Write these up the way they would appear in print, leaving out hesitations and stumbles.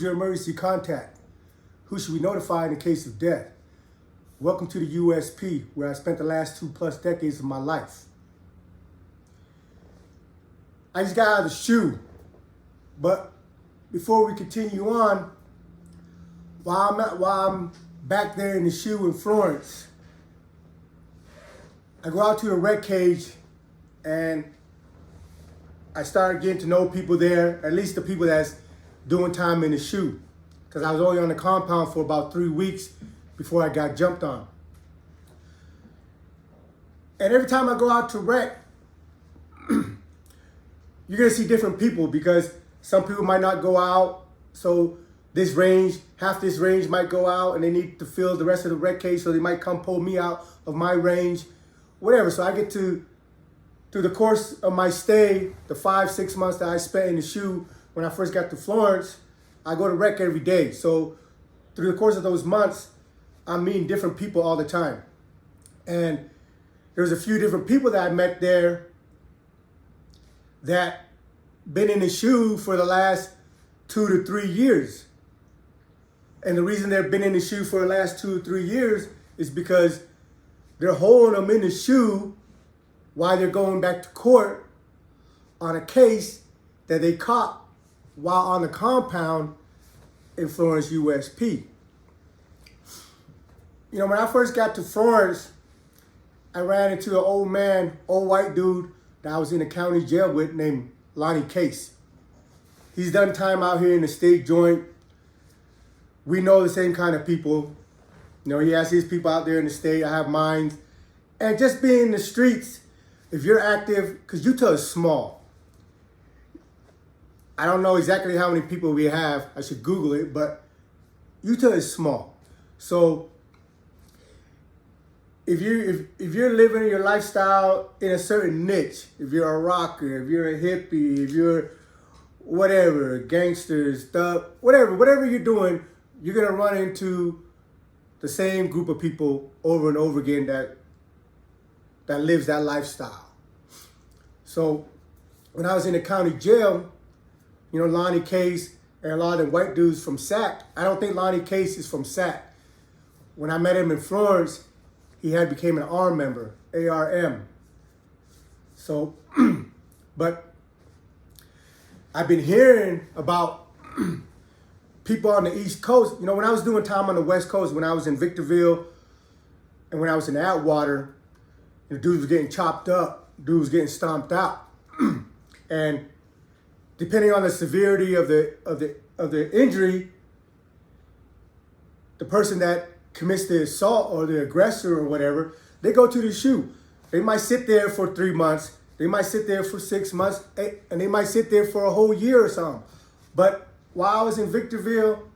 your emergency contact? Who should we notify in the case of death? Welcome to the USP, where I spent the last 2+ decades of my life. I just got out of the SHU, but before we continue on, while I'm back there in the SHU in Florence, I go out to a rec cage and I started getting to know people there, at least the people that's doing time in the SHU, because I was only on the compound for about 3 weeks before I got jumped on. And every time I go out to rec, you're gonna see different people, because some people might not go out. So half this range might go out and they need to fill the rest of the rec cage, so they might come pull me out of my range, whatever. So I get to, through the course of my stay, the 5-6 months that I spent in the SHU when I first got to Florence, I go to rec every day. So through the course of those months, I'm meeting different people all the time. And there's a few different people that I met there that been in the SHU for the last 2 to 3 years. And the reason they've been in the SHU for the last 2 to 3 years is because they're holding them in the SHU while they're going back to court on a case that they caught while on the compound in Florence, USP. You know, when I first got to Florence, I ran into an old white dude that I was in the county jail with named Lonnie Case. He's done time out here in the state joint. We know the same kind of people. You know, he has his people out there in the state. I have mine. And just being in the streets, if you're active, because Utah is small. I don't know exactly how many people we have. I should Google it, but Utah is small. So if you're living your lifestyle in a certain niche, if you're a rocker, if you're a hippie, if you're whatever, gangsters, stuff, whatever you're doing, you're gonna run into the same group of people over and over again that lives that lifestyle. So when I was in the county jail, you know, Lonnie Case and a lot of the white dudes from SAC, I don't think Lonnie Case is from SAC. When I met him in Florence, he had became an ARM member, ARM. So, but I've been hearing about people on the East Coast. You know, when I was doing time on the West Coast, when I was in Victorville and when I was in Atwater, the dudes were getting chopped up, dudes was getting stomped out. And depending on the severity of the injury, the person that commits the assault or the aggressor or whatever, they go to the SHU. They might sit there for 3 months, they might sit there for 6 months, and they might sit there for a whole year or something. But while I was in Victorville,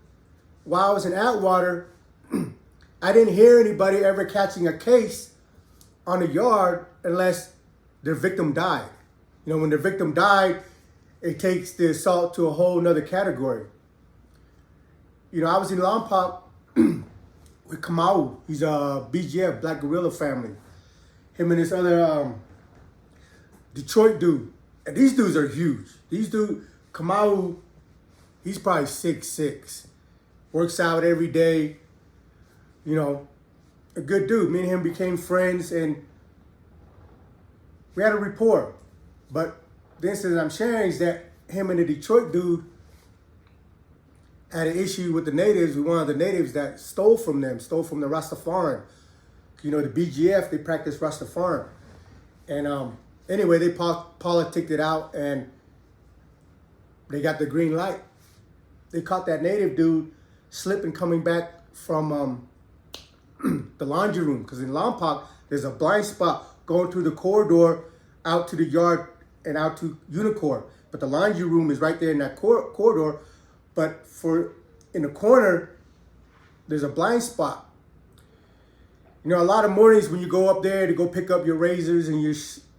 while I was in Atwater, I didn't hear anybody ever catching a case on the yard unless their victim died. You know, when the victim died, it takes the assault to a whole nother category. You know, I was in Lompoc with Kamau. He's a BGF, Black Gorilla family. Him and this other Detroit dude. And these dudes are huge. These dudes, Kamau, he's probably 6'6". Works out every day. You know, a good dude. Me and him became friends and we had a rapport. But the incident I'm sharing is that him and the Detroit dude had an issue with the natives, with one of the natives that stole from the Rastafarian. You know, the BGF, they practice Rastafarian. And anyway, they politicked it out and they got the green light. They caught that native dude slipping coming back from the laundry room. Because in Lompoc, there's a blind spot going through the corridor out to the yard and out to Unicorn. But the laundry room is right there in that corridor. But in the corner, there's a blind spot. You know, a lot of mornings when you go up there to go pick up your razors and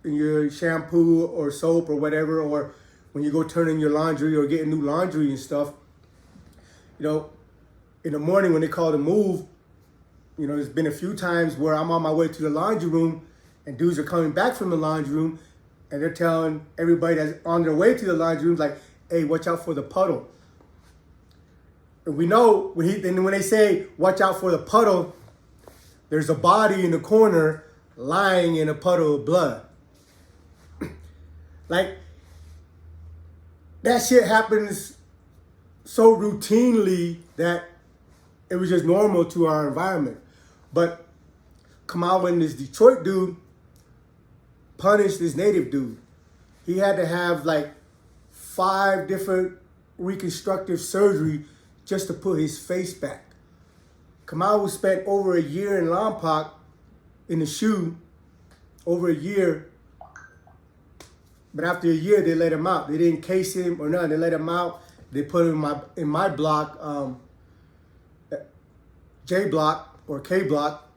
your shampoo or soap or whatever, or when you go turn in your laundry or getting new laundry and stuff, you know, in the morning when they call to move, you know, there's been a few times where I'm on my way to the laundry room and dudes are coming back from the laundry room and they're telling everybody that's on their way to the laundry room, like, hey, watch out for the puddle. And we know when they say, watch out for the puddle, there's a body in the corner lying in a puddle of blood. Like, that shit happens so routinely that it was just normal to our environment. But come out when this Detroit dude punished this native dude. He had to have like 5 different reconstructive surgery just to put his face back. Kamal spent over a year in Lompoc in the SHU, over a year. But after a year, they let him out. They didn't case him or nothing. They let him out. They put him in my block, J block or K block.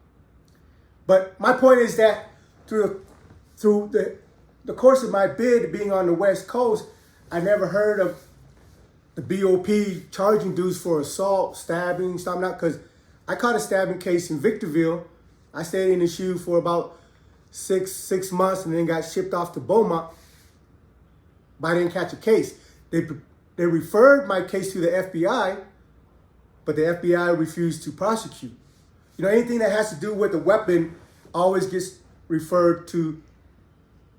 But my point is that through the course of my bid being on the West Coast, I never heard of the BOP charging dudes for assault, stabbing, something not, because I caught a stabbing case in Victorville. I stayed in the SHU for about six months and then got shipped off to Beaumont. But I didn't catch a case. They referred my case to the FBI, but the FBI refused to prosecute. You know, anything that has to do with the weapon always gets referred to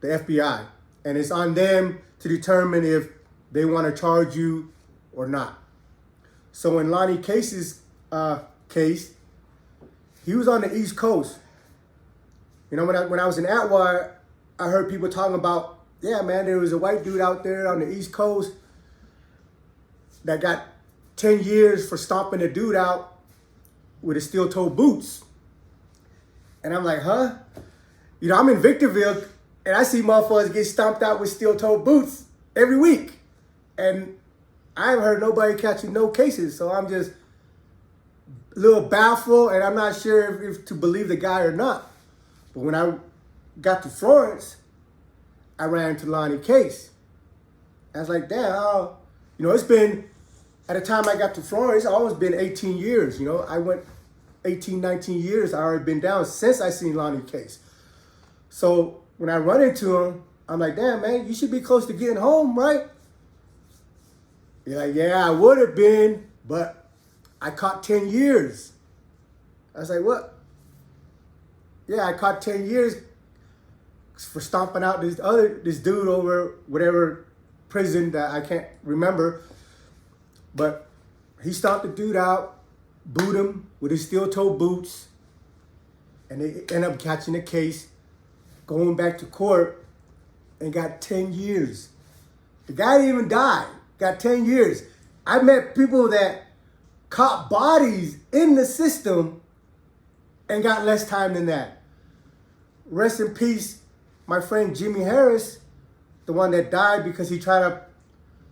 the FBI. And it's on them to determine if they want to charge you or not. So in Lonnie Case's case, he was on the East Coast. You know, when I was in Atwater, I heard people talking about, yeah, man, there was a white dude out there on the East Coast that got 10 years for stomping a dude out with his steel-toed boots. And I'm like, huh? You know, I'm in Victorville, and I see motherfuckers get stomped out with steel-toed boots every week. And I haven't heard nobody catching no cases, so I'm just a little baffled, and I'm not sure if to believe the guy or not. But when I got to Florence, I ran into Lonnie Case. I was like, damn, you know, it's been, at the time I got to Florence, it's almost been 18 years, you know. I went 18, 19 years, I already been down since I seen Lonnie Case. So when I run into him, I'm like, damn, man, you should be close to getting home, right? You're like, yeah, I would have been, but I caught 10 years. I was like, what? Yeah, I caught 10 years for stomping out this dude over whatever prison that I can't remember. But he stomped the dude out, booed him with his steel-toe boots, and they end up catching the case, going back to court, and got 10 years. The guy didn't even die. Got 10 years. I met people that caught bodies in the system and got less time than that. Rest in peace, my friend Jimmy Harris, the one that died because he tried to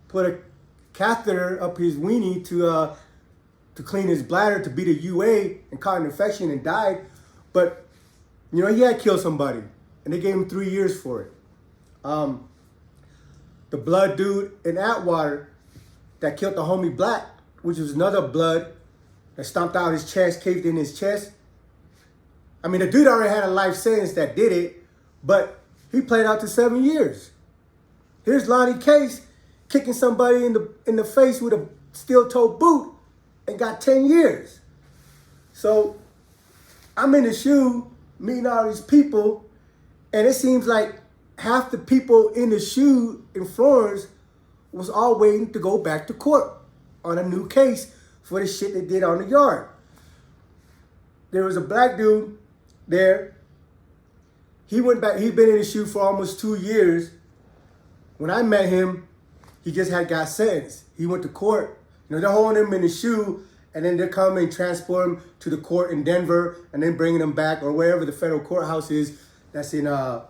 put a catheter up his weenie to clean his bladder to beat a UA and caught an infection and died. But, you know, he had killed somebody and they gave him 3 years for it. The blood dude in Atwater that killed the homie Black, which was another blood that stomped out his chest, caved in his chest. I mean, the dude already had a life sentence that did it, but he played out to 7 years. Here's Lonnie Case kicking somebody in the face with a steel-toed boot and got 10 years. So I'm in the SHU meeting all these people, and it seems like half the people in the SHU in Florence was all waiting to go back to court on a new case for the shit they did on the yard. There was a black dude there. He went back, he'd been in the SHU for almost 2 years. When I met him, he just got sentenced. He went to court. You know, they're holding him in the SHU, and then they're coming and transport him to the court in Denver, and then bringing him back, or wherever the federal courthouse is that's in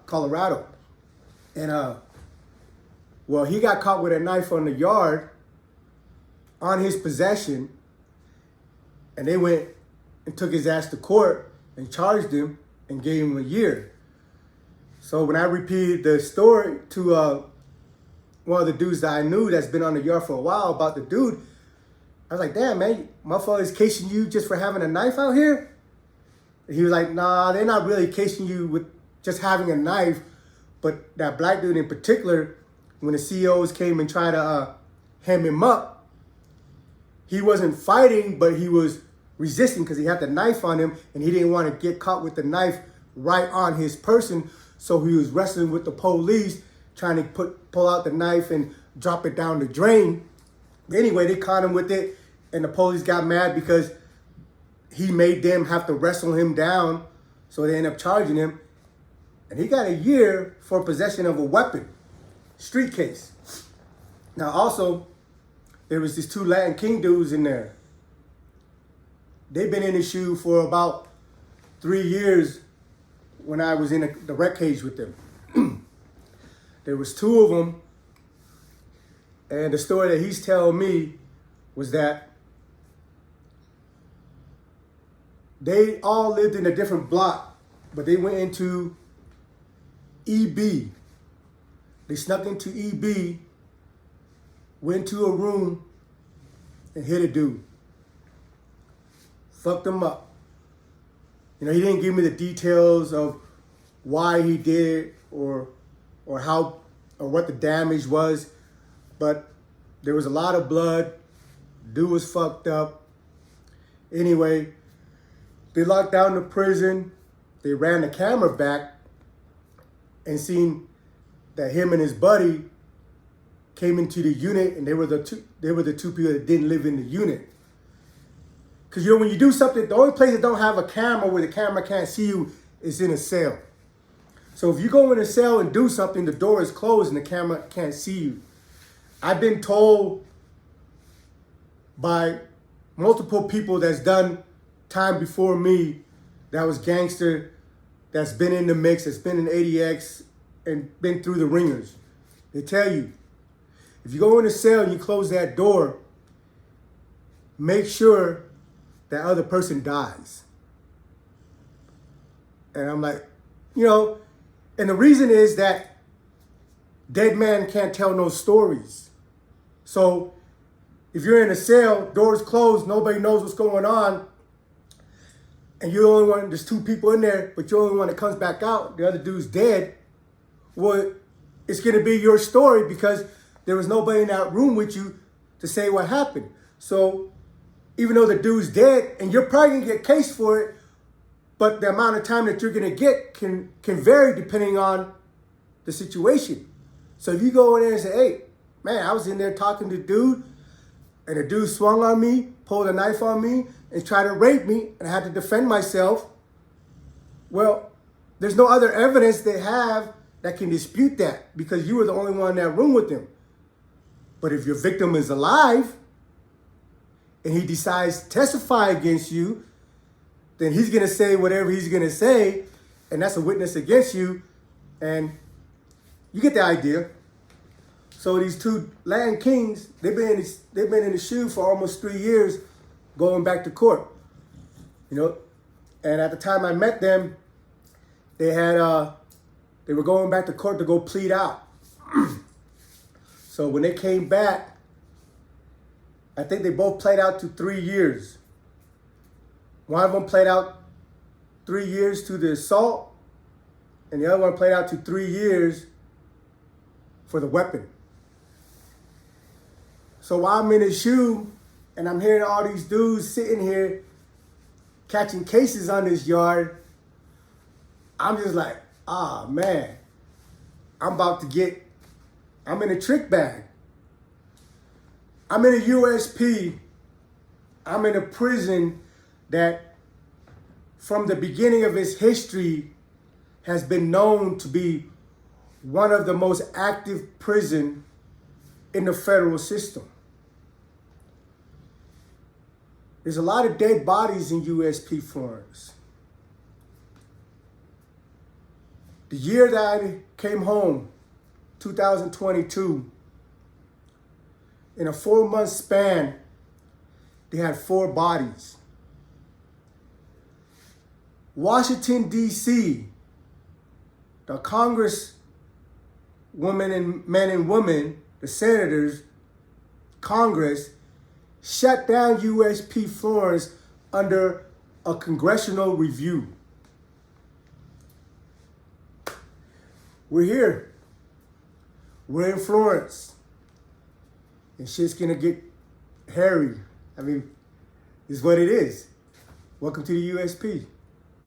Colorado. And, well, he got caught with a knife on the yard on his possession, and they went and took his ass to court and charged him and gave him a year. So when I repeated the story to one of the dudes that I knew that's been on the yard for a while about the dude, I was like, damn, man, motherfuckers casing you just for having a knife out here? And he was like, nah, they're not really casing you with just having a knife. But that black dude in particular, when the CEOs came and tried to hem him up, he wasn't fighting, but he was resisting because he had the knife on him and he didn't want to get caught with the knife right on his person. So he was wrestling with the police, trying to pull out the knife and drop it down the drain. Anyway, they caught him with it, and the police got mad because he made them have to wrestle him down. So they ended up charging him. And he got a year for possession of a weapon. Street case. Now also, there was these two Latin King dudes in there. They've been in the shoe for about 3 years when I was in the rec cage with them. There was two of them. And the story that he's telling me was that they all lived in a different block, but they went into EB. They snuck into EB, went to a room, and hit a dude. Fucked him up. You know, he didn't give me the details of why he did it or how or what the damage was, but there was a lot of blood. Dude was fucked up. Anyway, they locked down the prison. They ran the camera back and seen that him and his buddy came into the unit, and they were the two people that didn't live in the unit. Because, you know, when you do something, the only place that don't have a camera where the camera can't see you is in a cell. So if you go in a cell and do something, the door is closed and the camera can't see you. I've been told by multiple people that's done time before me that was gangster, that's been in the mix, that's been in ADX and been through the ringers. They tell you, if you go in a cell and you close that door, make sure that other person dies. And I'm like, you know, and the reason is that dead man can't tell no stories. So if you're in a cell, doors closed, nobody knows what's going on, and you're the only one, there's two people in there, but you're the only one that comes back out, the other dude's dead, well, it's gonna be your story because there was nobody in that room with you to say what happened. So even though the dude's dead, and you're probably gonna get case for it, but the amount of time that you're gonna get can vary depending on the situation. So if you go in there and say, hey, man, I was in there talking to dude, and the dude swung on me, pulled a knife on me, and tried to rape me, and I had to defend myself. Well, there's no other evidence they have that can dispute that because you were the only one in that room with him. But if your victim is alive and he decides to testify against you, then he's gonna say whatever he's gonna say, and that's a witness against you, and you get the idea. So these two Latin Kings, they've been in the shoe for almost 3 years, going back to court. You know, and at the time I met them, they were going back to court to go plead out. So when they came back, I think they both played out to 3 years. One of them played out 3 years to the assault, and the other one played out to 3 years for the weapon. So while I'm in the shoe and I'm hearing all these dudes sitting here catching cases on this yard, I'm just like, ah, man, I'm in a trick bag. I'm in a USP. I'm in a prison that from the beginning of its history has been known to be one of the most active prison in the federal system. There's a lot of dead bodies in USP, Florence. The year that I came home, 2022, in a 4-month span, they had 4 bodies. Washington, D.C., the Congress women and men and women, the senators, Congress, shut down USP Florence under a congressional review. We're here. We're in Florence. And shit's gonna get hairy I mean, it's what it is. Welcome to the USP.